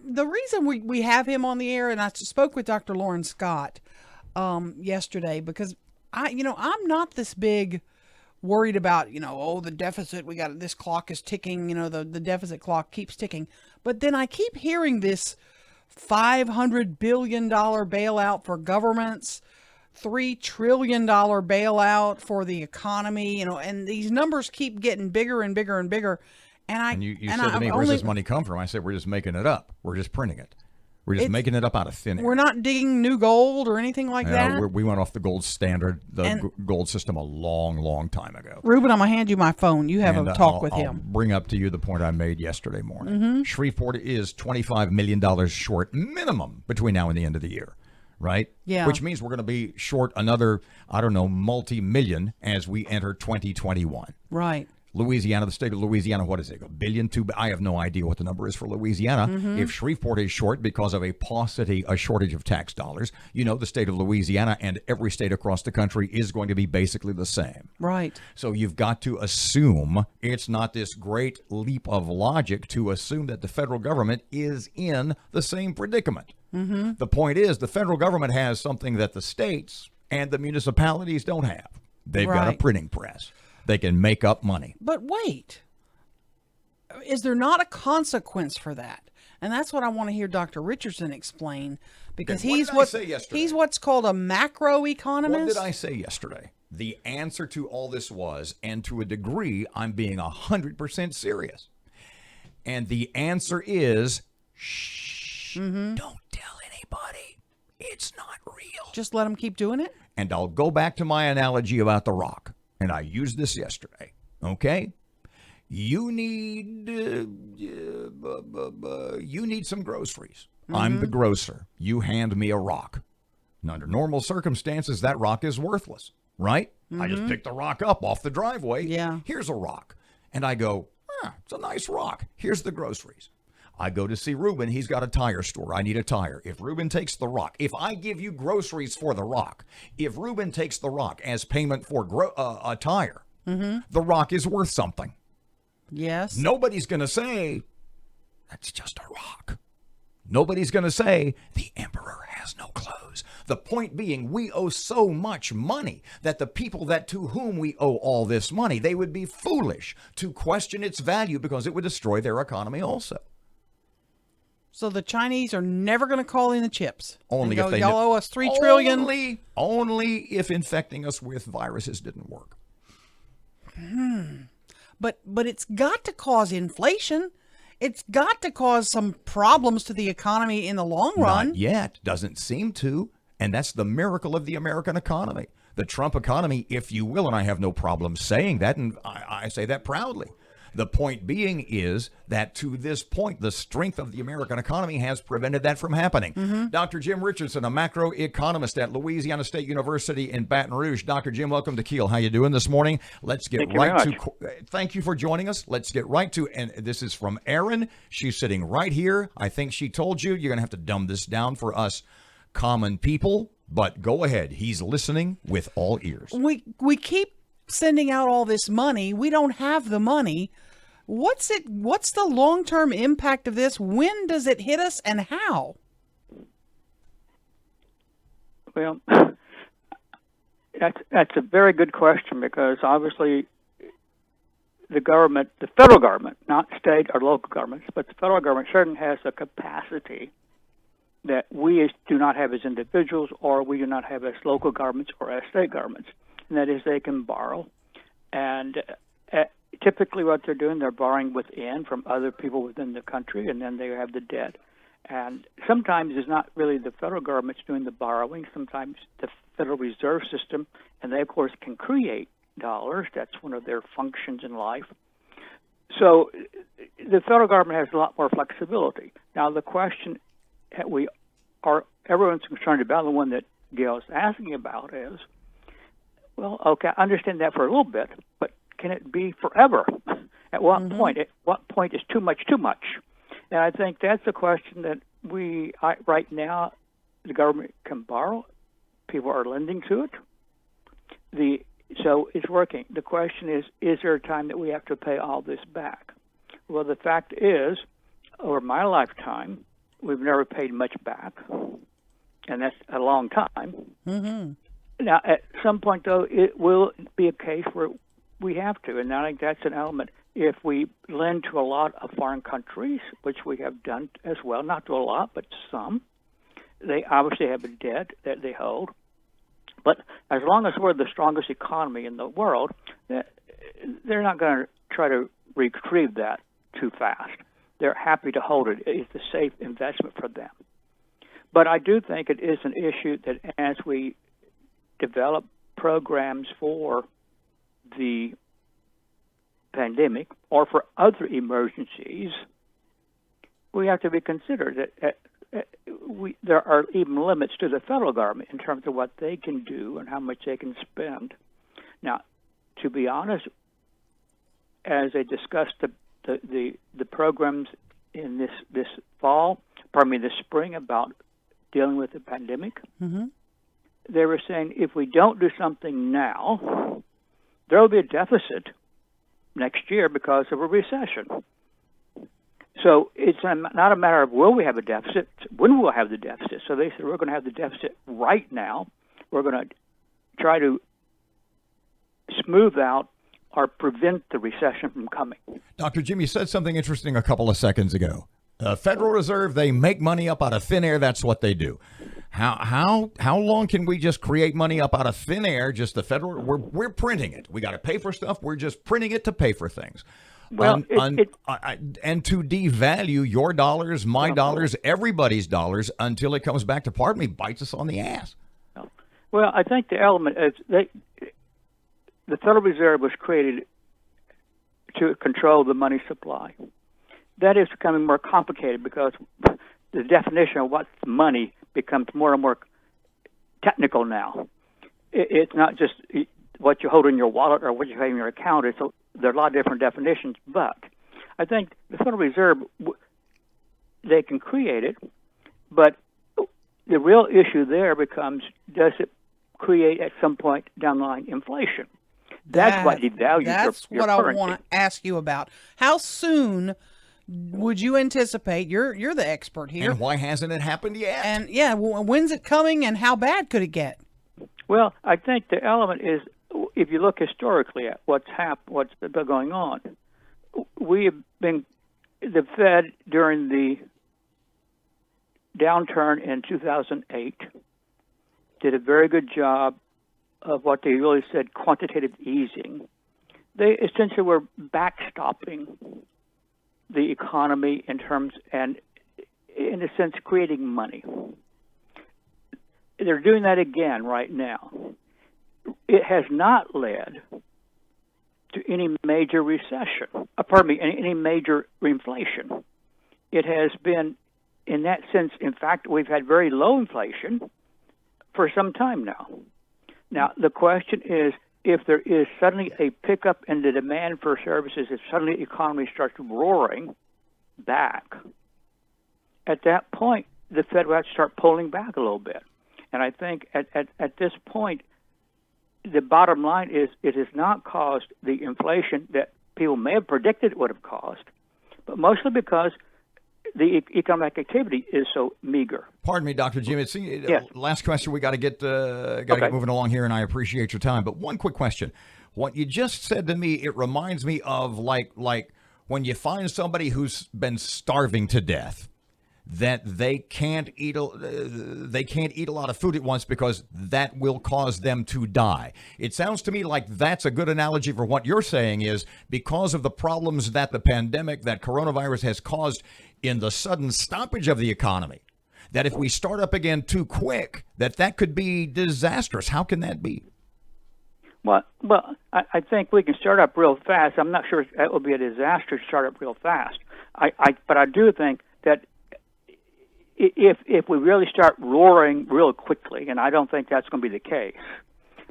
the reason we have him on the air, and I spoke with Dr. Lauren Scott yesterday, because I'm not this big worried about, the deficit. We got this clock is ticking, the deficit clock keeps ticking. But then I keep hearing this $500 billion bailout for governments, $3 trillion bailout for the economy, and these numbers keep getting bigger and bigger and bigger. And you said to me, where's this money come from? I said, we're just making it up. We're just printing it. We're just making it up out of thin air. We're not digging new gold or anything like that. We went off the gold standard, gold system a long, long time ago. Ruben, I'm going to hand you my phone. You have a talk with him. I'll bring up to you the point I made yesterday morning. Shreveport is $25 million short minimum between now and the end of the year, right? Yeah. Which means we're going to be short another, multi-million as we enter 2021. Right. Louisiana, the state of Louisiana, what is it? $1 billion, $2 billion? I have no idea what the number is for Louisiana. If Shreveport is short because of a shortage of tax dollars, the state of Louisiana and every state across the country is going to be basically the same. Right. So you've got to assume it's not this great leap of logic to assume that the federal government is in the same predicament. The point is the federal government has something that the states and the municipalities don't have. They've got a printing press. They can make up money. But wait, is there not a consequence for that? And that's what I want to hear Dr. Richardson explain, because he's what's called a macroeconomist. What did I say yesterday? The answer to all this was, and to a degree, I'm being 100% serious. And the answer is, shh, don't tell anybody. It's not real. Just let them keep doing it? And I'll go back to my analogy about the rock. And I used this yesterday, okay? You need some groceries. I'm the grocer. You hand me a rock. And under normal circumstances, that rock is worthless, right? I just picked the rock up off the driveway. Yeah. Here's a rock. And I go, it's a nice rock. Here's the groceries. I go to see Ruben. He's got a tire store. I need a tire. If Ruben takes the rock, if I give you groceries for the rock, if Ruben takes the rock as payment for a tire, the rock is worth something. Yes. Nobody's going to say, that's just a rock. Nobody's going to say, the emperor has no clothes. The point being, we owe so much money that the people to whom we owe all this money, they would be foolish to question its value because it would destroy their economy also. So the Chinese are never going to call in the chips. Only if y'all owe us $3 trillion. Only if infecting us with viruses didn't work. But it's got to cause inflation. It's got to cause some problems to the economy in the long run. Not yet. Doesn't seem to. And that's the miracle of the American economy. The Trump economy, if you will, and I have no problem saying that, and I say that proudly. The point being is that to this point, the strength of the American economy has prevented that from happening. Dr. Jim Richardson, a macroeconomist at Louisiana State University in Baton Rouge. Dr. Jim, welcome to Kiel. How you doing this morning? Let's get right to. Thank you for joining us. Let's get right to, and this is from Erin. She's sitting right here. I think she told you you're going to have to dumb this down for us common people, but go ahead. He's listening with all ears. We keep sending out all this money. We don't have the money. What's the long-term impact of this? When does it hit us, and how? Well, that's a very good question, because obviously the government, the federal government, not state or local governments, but the federal government certainly has a capacity that we do not have as individuals, or we do not have as local governments or as state governments. And that is, they can borrow. And typically what they're doing, they're borrowing within from other people within the country, and then they have the debt. And sometimes it's not really the federal government's doing the borrowing. Sometimes the Federal Reserve System, and they, of course, can create dollars. That's one of their functions in life. So the federal government has a lot more flexibility. Now, the question that everyone's concerned about, the one that Gail's asking about, is, well, okay, I understand that for a little bit, but can it be forever? At what point? At what point is too much too much? And I think that's a question that right now, the government can borrow. People are lending to it. So it's working. The question is there a time that we have to pay all this back? Well, the fact is, over my lifetime, we've never paid much back, and that's a long time. Mm-hmm. Now, at some point, though, it will be a case where we have to, and I think that's an element. If we lend to a lot of foreign countries, which we have done as well, not to a lot, but some, they obviously have a debt that they hold. But as long as we're the strongest economy in the world, they're not going to try to retrieve that too fast. They're happy to hold it. It's a safe investment for them. But I do think it is an issue that as we develop programs for the pandemic or for other emergencies, we have to be considered that there are even limits to the federal government in terms of what they can do and how much they can spend. Now, to be honest, as they discussed the programs in this spring about dealing with the pandemic, Mm-hmm. they were saying if we don't do something now, there will be a deficit next year because of a recession. So it's not a matter of will we have a deficit, when we'll have the deficit. So they said we're going to have the deficit right now. We're going to try to smooth out or prevent the recession from coming. Dr. Jim, you said something interesting a couple of seconds ago. Federal Reserve, they make money up out of thin air. That's what they do. How long can we just create money up out of thin air? Just the federal, we're printing it. We got to pay for stuff. We're just printing it to pay for things. Well, and to devalue your dollars, my dollars, everybody's dollars until it comes back to, pardon me, bites us on the ass. Well, I think the element is the Federal Reserve was created to control the money supply. That is becoming more complicated because the definition of what's money becomes more and more technical now. It's not just what you hold in your wallet or what you have in your account. There are a lot of different definitions, but I think the Federal Reserve, they can create it, but the real issue there becomes, does it create at some point down the line inflation? That's what devalues your I currency. want to ask you about. How soon would you anticipate? You're the expert here. And why hasn't it happened yet? And yeah, when's it coming, and how bad could it get? Well, I think the element is, if you look historically at what's been going on, we have been, the Fed during the downturn in 2008 did a very good job of what they really said quantitative easing. They essentially were backstopping the economy in terms, and in a sense, creating money. They're doing that again right now. It has not led to any major recession, any major inflation. It has been, in that sense, in fact, we've had very low inflation for some time now. Now, the question is, if there is suddenly a pickup in the demand for services, if suddenly the economy starts roaring back, at that point, the Fed will have to start pulling back a little bit. And I think at this point, the bottom line is it has not caused the inflation that people may have predicted it would have caused, but mostly because the economic activity is so meager. Pardon me, Dr. Jim. Yes. Last question. We got to get moving along here, and I appreciate your time. But one quick question: what you just said to me, it reminds me of like when you find somebody who's been starving to death, that they can't eat a lot of food at once because that will cause them to die. It sounds to me like that's a good analogy for what you're saying is, because of the problems that the pandemic, that coronavirus has caused in the sudden stoppage of the economy, that if we start up again too quick, that could be disastrous. How can that be? Well, I think we can start up real fast. I'm not sure that will be a disaster to start up real fast. But I do think that if we really start roaring real quickly, and I don't think that's going to be the case,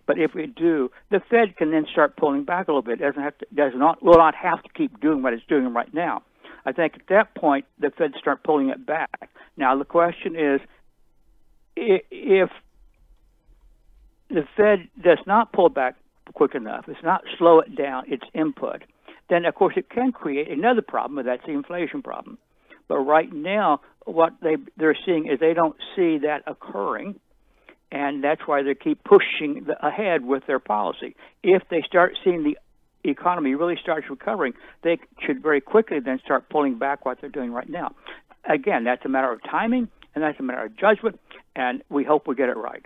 but if we do, the Fed can then start pulling back a little bit. Will not have to keep doing what it's doing right now. I think at that point the Fed start pulling it back. Now the question is, if the Fed does not pull back quick enough, it's not slow it down its input, then of course it can create another problem, and that's the inflation problem. But right now, what they're seeing is they don't see that occurring, and that's why they keep pushing ahead with their policy. If they start seeing the economy really starts recovering, they should very quickly then start pulling back what they're doing right now. Again, that's a matter of timing, and that's a matter of judgment, and we hope we get it right.